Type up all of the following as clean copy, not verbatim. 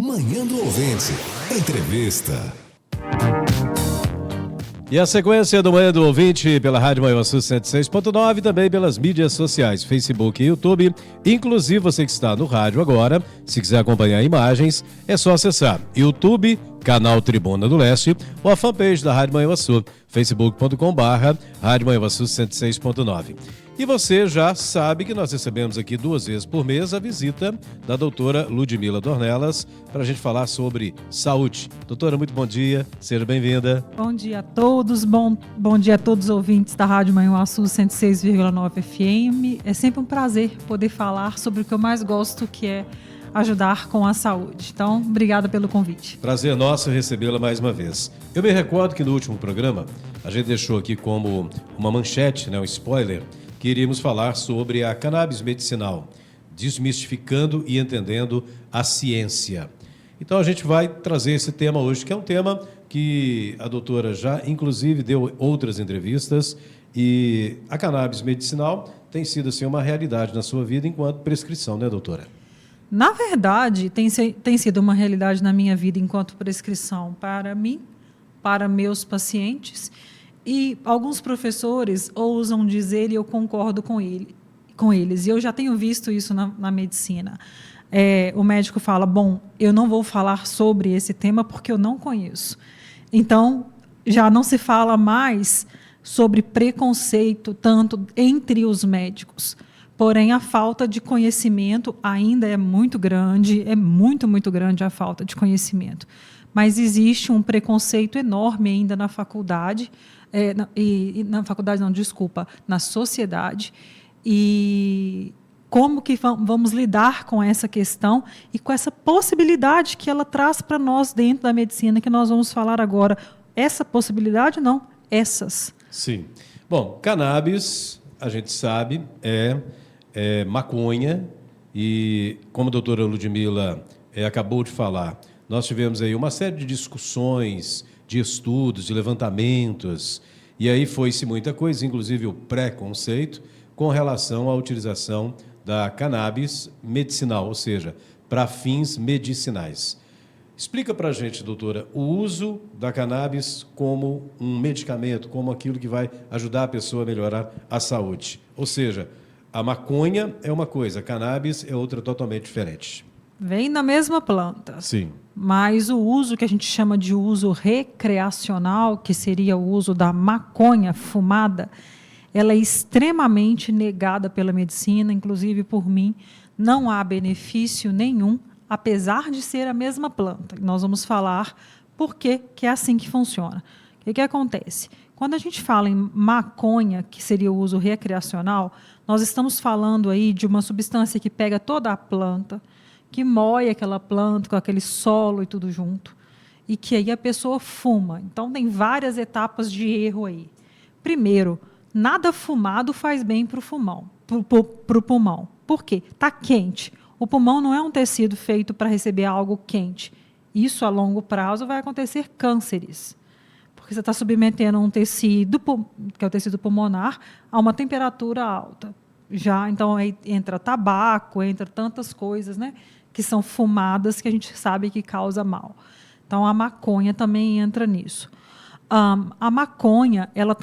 Manhã do Ouvinte. Entrevista. E a sequência do Manhã do Ouvinte pela Rádio Maior Sul 106.9, também pelas mídias sociais, Facebook e YouTube. Inclusive, você que está no rádio agora, se quiser acompanhar imagens, é só acessar YouTube, canal Tribuna do Leste, ou a fanpage da Rádio Maior Sul, facebook.com/, Rádio Maior Sul 106.9. E você já sabe que nós recebemos aqui 2 vezes por mês a visita da doutora Ludmila Dornelas para a gente falar sobre saúde. Doutora, muito bom dia, seja bem-vinda. Bom dia a todos, bom dia a todos os ouvintes da Rádio Manhuaçu 106,9 FM. É sempre um prazer poder falar sobre o que eu mais gosto, que é ajudar com a saúde. Então, obrigada pelo convite. Prazer nosso recebê-la mais uma vez. Eu me recordo que no último programa a gente deixou aqui como uma manchete, um spoiler, que iríamos falar sobre a cannabis medicinal, desmistificando e entendendo a ciência. Então a gente vai trazer esse tema hoje, que é um tema que a doutora já, inclusive, deu outras entrevistas, e a cannabis medicinal tem sido assim, uma realidade na sua vida enquanto prescrição, né, doutora? Na verdade, tem sido uma realidade na minha vida enquanto prescrição para mim, para meus pacientes. E alguns professores ousam dizer, e eu concordo com eles, e eu já tenho visto isso na medicina. O médico fala, eu não vou falar sobre esse tema porque eu não conheço. Então, já não se fala mais sobre preconceito tanto entre os médicos. Porém, a falta de conhecimento ainda é muito grande, é muito, muito grande a falta de conhecimento. Mas existe um preconceito enorme ainda na faculdade, na sociedade. E como que vamos lidar com essa questão e com essa possibilidade que ela traz para nós dentro da medicina, que nós vamos falar agora. Essa possibilidade, não, essas. Sim. Bom, cannabis, a gente sabe, é maconha, e como a doutora Ludmila acabou de falar, nós tivemos aí uma série de discussões, de estudos, de levantamentos, e aí foi-se muita coisa, inclusive o preconceito, com relação à utilização da cannabis medicinal, ou seja, para fins medicinais. Explica para a gente, doutora, o uso da cannabis como um medicamento, como aquilo que vai ajudar a pessoa a melhorar a saúde. Ou seja, a maconha é uma coisa, a cannabis é outra totalmente diferente. Vem na mesma planta. Sim. Mas o uso que a gente chama de uso recreacional, que seria o uso da maconha fumada, ela é extremamente negada pela medicina, inclusive por mim. Não há benefício nenhum, apesar de ser a mesma planta. Nós vamos falar por que é assim que funciona. O que acontece? Quando a gente fala em maconha, que seria o uso recreacional, nós estamos falando aí de uma substância que pega toda a planta, que moe aquela planta com aquele solo e tudo junto, e que aí a pessoa fuma. Então, tem várias etapas de erro aí. Primeiro, nada fumado faz bem para o pulmão. Por quê? Está quente. O pulmão não é um tecido feito para receber algo quente. Isso, a longo prazo, vai acontecer cânceres. Porque você está submetendo um tecido, que é o tecido pulmonar, a uma temperatura alta. Então, aí entra tabaco, entra tantas coisas, que são fumadas, que a gente sabe que causa mal. Então, a maconha também entra nisso. A maconha, ela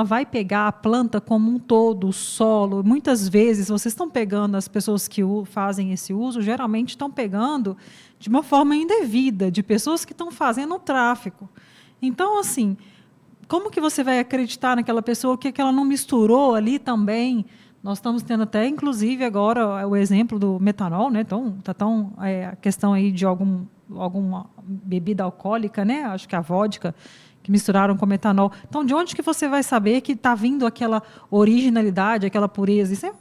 vai pegar a planta como um todo, o solo. Muitas vezes, vocês estão pegando, as pessoas que fazem esse uso, geralmente estão pegando de uma forma indevida, de pessoas que estão fazendo o tráfico. Então, assim, como que você vai acreditar naquela pessoa que ela não misturou ali também? Nós estamos tendo até, inclusive, agora o exemplo do metanol, Então, a questão aí de alguma bebida alcoólica, Acho que a vodka, que misturaram com metanol. Então, de onde que você vai saber que está vindo aquela originalidade, aquela pureza? Isso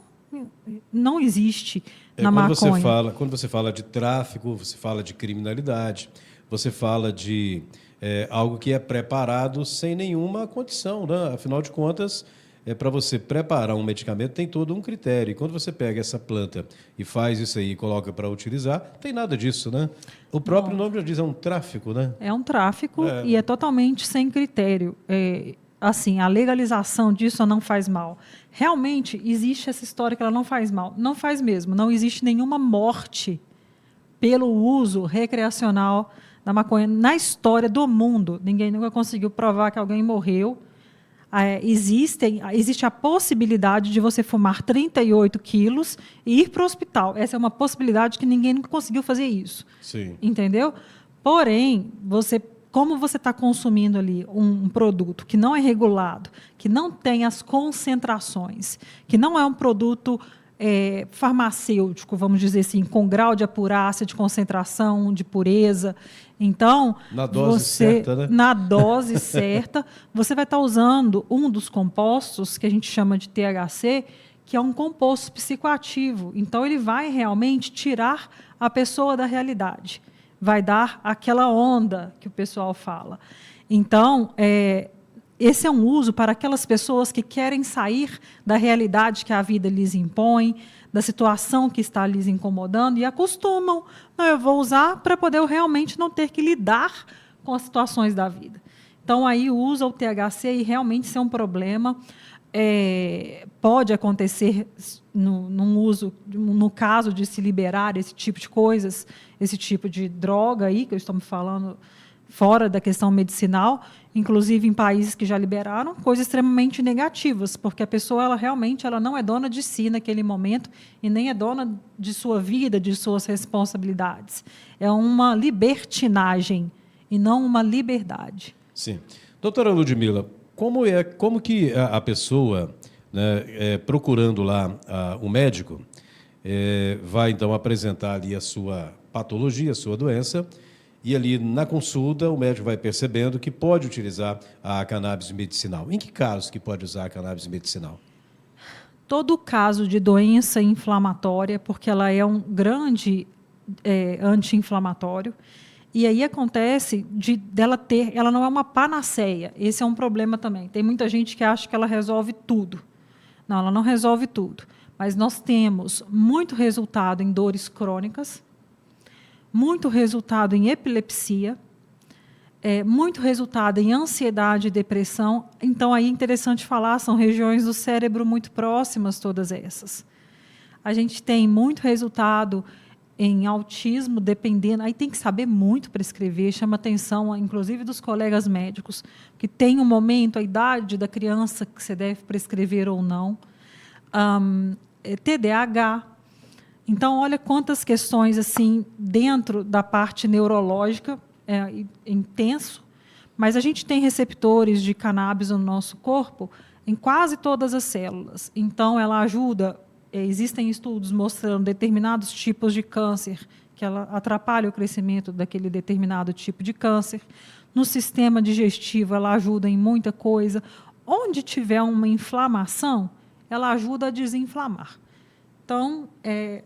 não existe na maconha. Quando você fala de tráfico, você fala de criminalidade, você fala de algo que é preparado sem nenhuma condição, Afinal de contas, para você preparar um medicamento tem todo um critério. E quando você pega essa planta e faz isso aí e coloca para utilizar, não tem nada disso, O próprio nome já diz, é um tráfico, É um tráfico e é totalmente sem critério. Assim, a legalização disso não faz mal. Realmente, existe essa história que ela não faz mal. Não faz mesmo. Não existe nenhuma morte pelo uso recreacional da maconha na história do mundo. Ninguém nunca conseguiu provar que alguém morreu. Existe a possibilidade de você fumar 38 quilos e ir para o hospital. Essa é uma possibilidade que ninguém nunca conseguiu fazer isso. Sim. Entendeu? Porém, como você está consumindo ali um produto que não é regulado, que não tem as concentrações, que não é um produto farmacêutico, vamos dizer assim, com grau de acurácia, de concentração, de pureza. Então, na dose certa, né? Na dose certa, você vai estar usando um dos compostos que a gente chama de THC, que é um composto psicoativo. Então, ele vai realmente tirar a pessoa da realidade. Vai dar aquela onda que o pessoal fala. Então, esse é um uso para aquelas pessoas que querem sair da realidade que a vida lhes impõe, da situação que está lhes incomodando e acostumam. Não, eu vou usar para poder eu realmente não ter que lidar com as situações da vida. Então, aí usa o THC e realmente isso é um problema. Pode acontecer no caso de se liberar esse tipo de coisas, esse tipo de droga aí, que eu estou me falando fora da questão medicinal, inclusive em países que já liberaram, coisas extremamente negativas, porque a pessoa ela não é dona de si naquele momento e nem é dona de sua vida, de suas responsabilidades. É uma libertinagem e não uma liberdade. Sim. Doutora Ludmila, como que a pessoa, né, procurando lá o médico, vai então apresentar ali a sua patologia, a sua doença, e ali na consulta o médico vai percebendo que pode utilizar a cannabis medicinal. Em que casos que pode usar a cannabis medicinal? Todo caso de doença inflamatória, porque ela é um grande anti-inflamatório, e aí acontece ela não é uma panaceia. Esse é um problema também. Tem muita gente que acha que ela resolve tudo. Não, ela não resolve tudo. Mas nós temos muito resultado em dores crônicas, muito resultado em epilepsia, muito resultado em ansiedade e depressão. Então, aí é interessante falar, são regiões do cérebro muito próximas, todas essas. A gente tem muito resultado em autismo, dependendo, aí tem que saber muito prescrever, chama atenção, inclusive dos colegas médicos, que tem um momento, a idade da criança que você deve prescrever ou não. TDAH. Então, olha quantas questões assim dentro da parte neurológica, é intenso, mas a gente tem receptores de cannabis no nosso corpo em quase todas as células. Então, ela ajuda, existem estudos mostrando determinados tipos de câncer, que ela atrapalha o crescimento daquele determinado tipo de câncer. No sistema digestivo, ela ajuda em muita coisa. Onde tiver uma inflamação, ela ajuda a desinflamar. Então,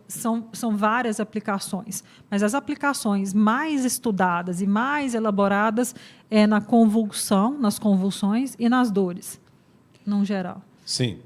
são várias aplicações, mas as aplicações mais estudadas e mais elaboradas nas convulsões e nas dores, no geral. Sim.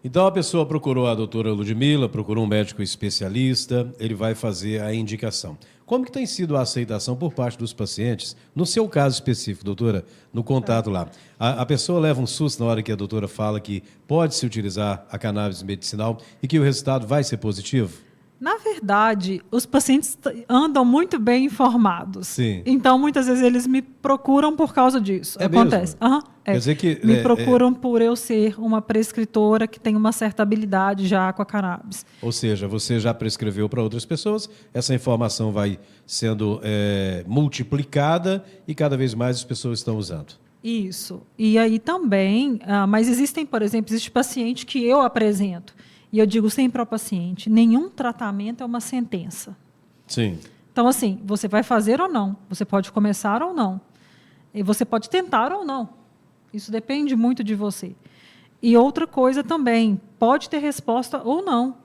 Então, a pessoa procurou a doutora Ludmila, procurou um médico especialista, ele vai fazer a indicação. Como que tem sido a aceitação por parte dos pacientes, no seu caso específico, doutora, no contato lá? A pessoa leva um susto na hora que a doutora fala que pode-se utilizar a cannabis medicinal e que o resultado vai ser positivo? Na verdade, os pacientes andam muito bem informados. Sim. Então, muitas vezes, eles me procuram por causa disso. Acontece. Quer dizer que me procuram por eu ser uma prescritora que tem uma certa habilidade já com a cannabis. Ou seja, você já prescreveu para outras pessoas, essa informação vai sendo multiplicada e cada vez mais as pessoas estão usando. Isso. E aí também, mas existem, por exemplo, existe paciente que eu apresento. E eu digo sempre ao paciente, nenhum tratamento é uma sentença. Sim. Então, assim, você vai fazer ou não, você pode começar ou não, e você pode tentar ou não. Isso depende muito de você. E outra coisa também, pode ter resposta ou não.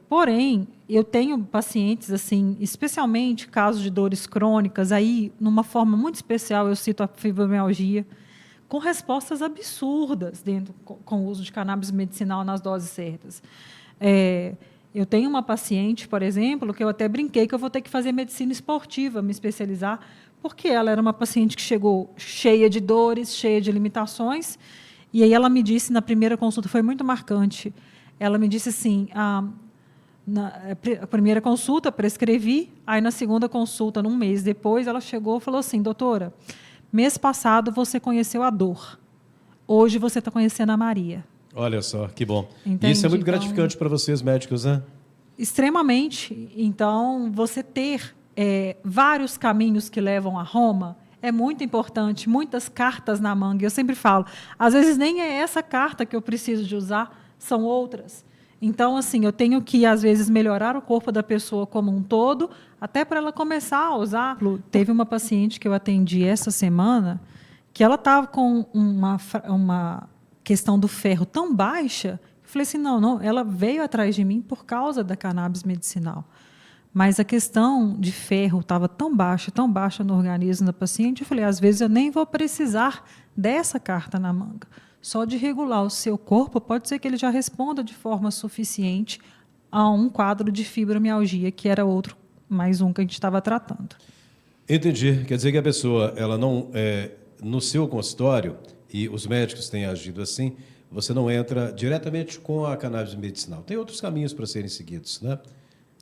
Porém, eu tenho pacientes, assim, especialmente casos de dores crônicas, aí, numa forma muito especial, eu cito a fibromialgia, com respostas absurdas com o uso de cannabis medicinal nas doses certas. Eu tenho uma paciente, por exemplo, que eu até brinquei que eu vou ter que fazer medicina esportiva, me especializar, porque ela era uma paciente que chegou cheia de dores, cheia de limitações, e aí ela me disse, na primeira consulta, foi muito marcante, ela me disse assim, A primeira consulta, prescrevi, aí na segunda consulta, num mês depois, ela chegou e falou assim, doutora, mês passado você conheceu a dor, hoje você está conhecendo a Maria. Olha só, que bom. Entende? E isso é muito Então, gratificante para vocês, médicos, né? extremamente. Então, você ter vários caminhos que levam a Roma é muito importante, muitas cartas na manga. Eu sempre falo, às vezes nem é essa carta que eu preciso de usar, são outras. Então, assim, eu tenho que, às vezes, melhorar o corpo da pessoa como um todo, até para ela começar a usar. Teve uma paciente que eu atendi essa semana, que ela estava com uma questão do ferro tão baixa, eu falei assim, não, ela veio atrás de mim por causa da cannabis medicinal. Mas a questão de ferro estava tão baixa no organismo da paciente, eu falei, às vezes eu nem vou precisar dessa carta na manga. Só de regular o seu corpo, pode ser que ele já responda de forma suficiente a um quadro de fibromialgia, que era mais um que a gente estava tratando. Entendi. Quer dizer que a pessoa, ela não, no seu consultório, e os médicos têm agido assim, você não entra diretamente com a cannabis medicinal. Tem outros caminhos para serem seguidos, né?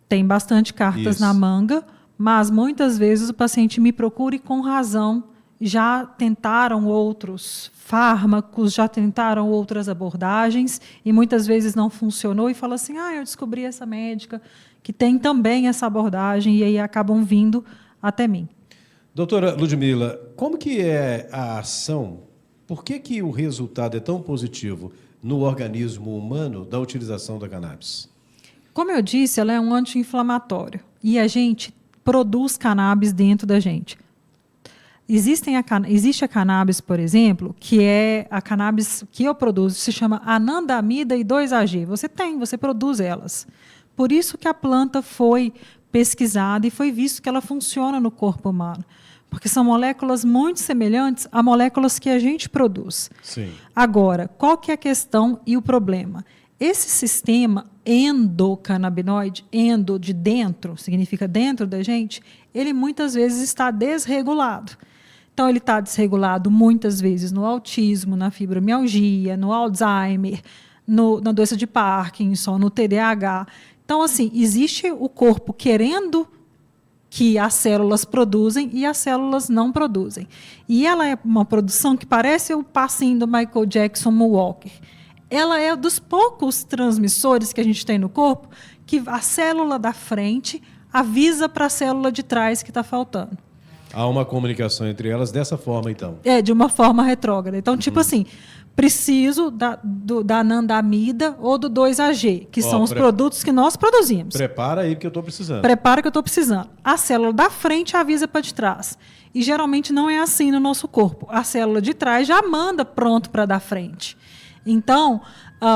Tem bastante cartas na manga, mas muitas vezes o paciente me procura e com razão. Já tentaram outros fármacos, já tentaram outras abordagens e muitas vezes não funcionou e fala assim, eu descobri essa médica que tem também essa abordagem e aí acabam vindo até mim. Doutora Ludmila, como que é a ação? Por que o resultado é tão positivo no organismo humano da utilização da cannabis? Como eu disse, ela é um anti-inflamatório e a gente produz cannabis dentro da gente. Existe a cannabis, por exemplo, que é a cannabis que eu produzo, se chama anandamida e 2-AG. Você produz elas. Por isso que a planta foi pesquisada e foi visto que ela funciona no corpo humano. Porque são moléculas muito semelhantes a moléculas que a gente produz. Sim. Agora, qual que é a questão e o problema? Esse sistema endocannabinoide, endo de dentro, significa dentro da gente, ele muitas vezes está desregulado. Então, ele está desregulado muitas vezes no autismo, na fibromialgia, no Alzheimer, na doença de Parkinson, no TDAH. Então, assim, existe o corpo querendo que as células produzem e as células não produzem. E ela é uma produção que parece o passinho do Michael Jackson Moonwalker. Ela é dos poucos transmissores que a gente tem no corpo que a célula da frente avisa para a célula de trás que está faltando. Há uma comunicação entre elas dessa forma, então? De uma forma retrógrada. Então, tipo assim, preciso da anandamida ou do 2-AG, que são os produtos que nós produzimos. Prepara aí que eu estou precisando. Prepara que eu estou precisando. A célula da frente avisa para de trás. E geralmente não é assim no nosso corpo. A célula de trás já manda pronto para da frente. Então,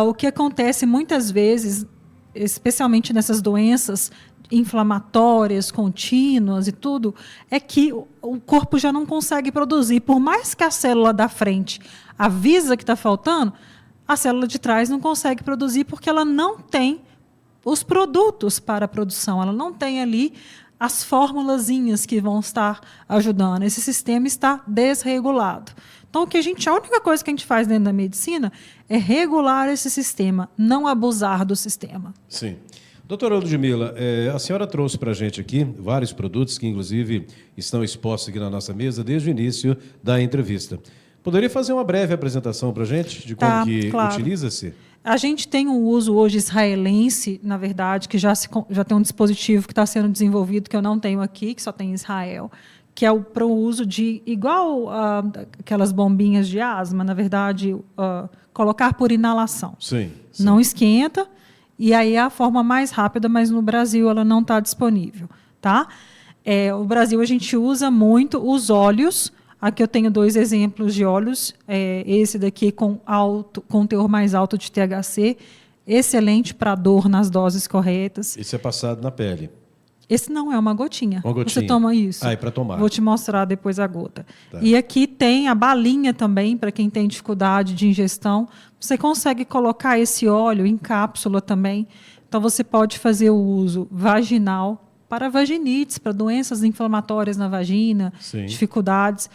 o que acontece muitas vezes, especialmente nessas doenças inflamatórias, contínuas e tudo, é que o corpo já não consegue produzir. Por mais que a célula da frente avisa que está faltando, a célula de trás não consegue produzir porque ela não tem os produtos para a produção. Ela não tem ali as formulazinhas que vão estar ajudando. Esse sistema está desregulado. Então, a única coisa que a gente faz dentro da medicina é regular esse sistema, não abusar do sistema. Sim. Doutora Ludmila, a senhora trouxe para a gente aqui vários produtos que, inclusive, estão expostos aqui na nossa mesa desde o início da entrevista. Poderia fazer uma breve apresentação para a gente de como utiliza-se? A gente tem um uso hoje israelense, na verdade, que já tem um dispositivo que está sendo desenvolvido, que eu não tenho aqui, que só tem em Israel, que é para o uso de, igual aquelas bombinhas de asma, na verdade, colocar por inalação. Sim. Não esquenta. E aí é a forma mais rápida, mas no Brasil ela não está disponível. Tá? O Brasil a gente usa muito os óleos. Aqui eu tenho 2 exemplos de óleos. Esse daqui com teor mais alto de THC. Excelente para dor nas doses corretas. Isso é passado na pele? Esse não é uma gotinha. Uma gotinha. Você toma isso. É para tomar. Vou te mostrar depois a gota. Tá. E aqui tem a balinha também, para quem tem dificuldade de ingestão. Você consegue colocar esse óleo em cápsula também. Então, você pode fazer o uso vaginal para vaginites, para doenças inflamatórias na vagina, Sim. dificuldades.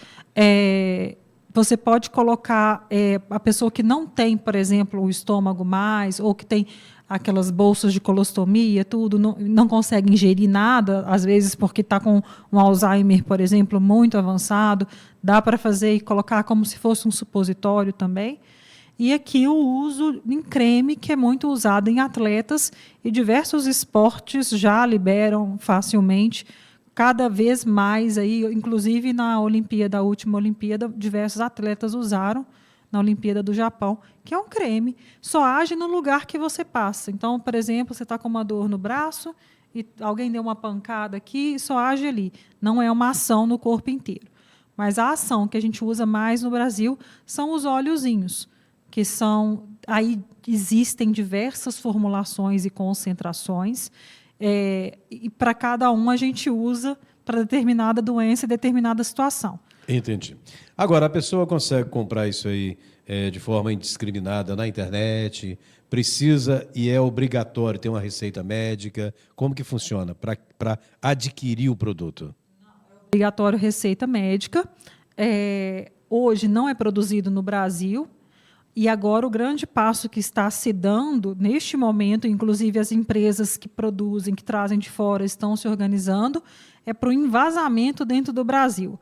Você pode colocar a pessoa que não tem, por exemplo, o estômago mais, ou que tem aquelas bolsas de colostomia, tudo, não consegue ingerir nada, às vezes porque está com um Alzheimer, por exemplo, muito avançado, dá para fazer e colocar como se fosse um supositório também. E aqui o uso em creme, que é muito usado em atletas, e diversos esportes já liberam facilmente, cada vez mais, aí, inclusive na Olimpíada, a última Olimpíada, diversos atletas usaram, na Olimpíada do Japão, que é um creme, só age no lugar que você passa. Então, por exemplo, você está com uma dor no braço e alguém deu uma pancada aqui, só age ali. Não é uma ação no corpo inteiro. Mas a ação que a gente usa mais no Brasil são os óleozinhos, que são... Aí existem diversas formulações e concentrações, e para cada um a gente usa para determinada doença e determinada situação. Entendi. Agora, a pessoa consegue comprar isso aí de forma indiscriminada na internet? Precisa e é obrigatório ter uma receita médica? Como que funciona para adquirir o produto? Obrigatório receita médica. Hoje não é produzido no Brasil. E agora o grande passo que está se dando, neste momento, inclusive as empresas que produzem, que trazem de fora, estão se organizando, é para o envasamento dentro do Brasil.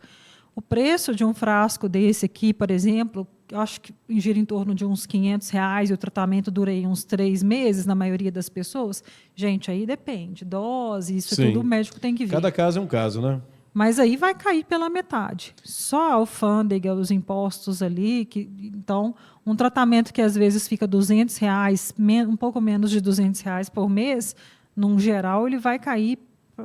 O preço de um frasco desse aqui, por exemplo, eu acho que gira em torno de uns R$500 e o tratamento dura aí uns 3 meses na maioria das pessoas. Gente, aí depende. Dose, isso Sim. tudo o médico tem que ver. Cada caso é um caso, né? Mas aí vai cair pela metade. Só a alfândega, os impostos ali. Então, um tratamento que às vezes fica R$200, um pouco menos de R$200 por mês, num geral, ele vai cair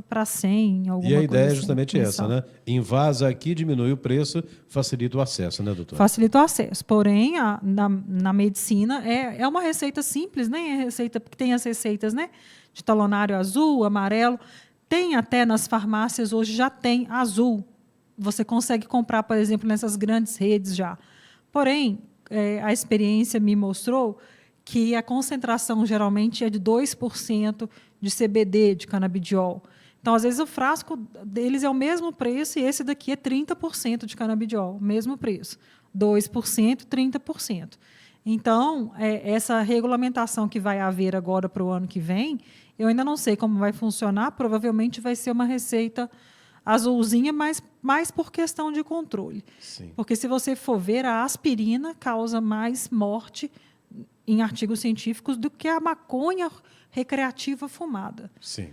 para 100, alguma coisa. E a ideia é assim, justamente essa, né? Invasa aqui, diminui o preço, facilita o acesso, né, doutora? Facilita o acesso. Porém, na medicina, é uma receita simples, né? É receita, porque tem as receitas, né? De talonário azul, amarelo. Tem até nas farmácias, hoje já tem azul. Você consegue comprar, por exemplo, nessas grandes redes já. Porém, a experiência me mostrou que a concentração geralmente é de 2% de CBD, de canabidiol. Então, às vezes, o frasco deles é o mesmo preço e esse daqui é 30% de canabidiol, mesmo preço. 2%, 30%. Então, essa regulamentação que vai haver agora para o ano que vem, eu ainda não sei como vai funcionar, provavelmente vai ser uma receita azulzinha, mas mais por questão de controle. Sim. Porque se você for ver, a aspirina causa mais morte em artigos científicos do que a maconha recreativa fumada. Sim.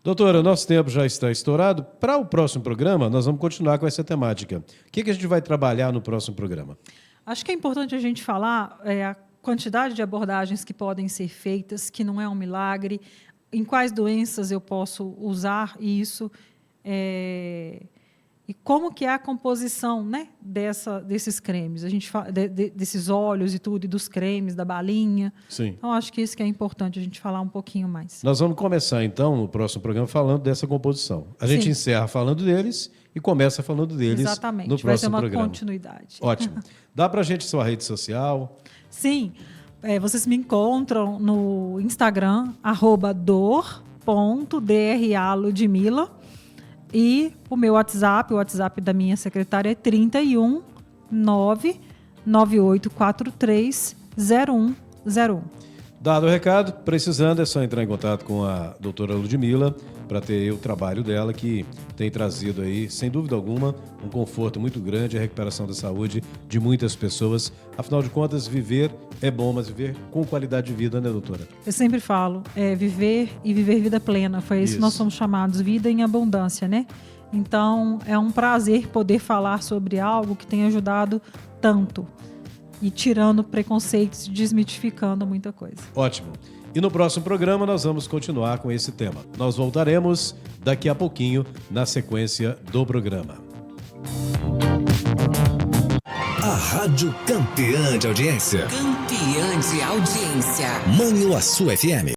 Doutora, nosso tempo já está estourado. Para o próximo programa, nós vamos continuar com essa temática. O que a gente vai trabalhar no próximo programa? Acho que é importante a gente falar a quantidade de abordagens que podem ser feitas, que não é um milagre, em quais doenças eu posso usar isso, e como que é a composição, né, desses cremes. A gente fala desses óleos e tudo, e dos cremes, da balinha. Sim. Então, acho que isso que é importante a gente falar um pouquinho mais. Nós vamos começar, então, no próximo programa, falando dessa composição. A gente Sim. encerra falando deles e começa falando deles Exatamente. no Vai ser próximo uma programa. Continuidade. Ótimo. Dá para a gente sua rede social? Sim. Vocês me encontram no Instagram, @dor.draludmila. E o meu WhatsApp, o WhatsApp da minha secretária é 31 99843 0101. Dado o recado, precisando é só entrar em contato com a doutora Ludmila para ter o trabalho dela, que tem trazido aí, sem dúvida alguma, um conforto muito grande, a recuperação da saúde de muitas pessoas. Afinal de contas, viver é bom, mas viver com qualidade de vida, né, doutora? Eu sempre falo, viver e viver vida plena. Foi isso que nós somos chamados, vida em abundância, né? Então, é um prazer poder falar sobre algo que tem ajudado tanto. E tirando preconceitos, desmitificando muita coisa. Ótimo. E no próximo programa nós vamos continuar com esse tema. Nós voltaremos daqui a pouquinho na sequência do programa. A Rádio Campeã de Audiência. Campeã de audiência. Manhuaçu FM.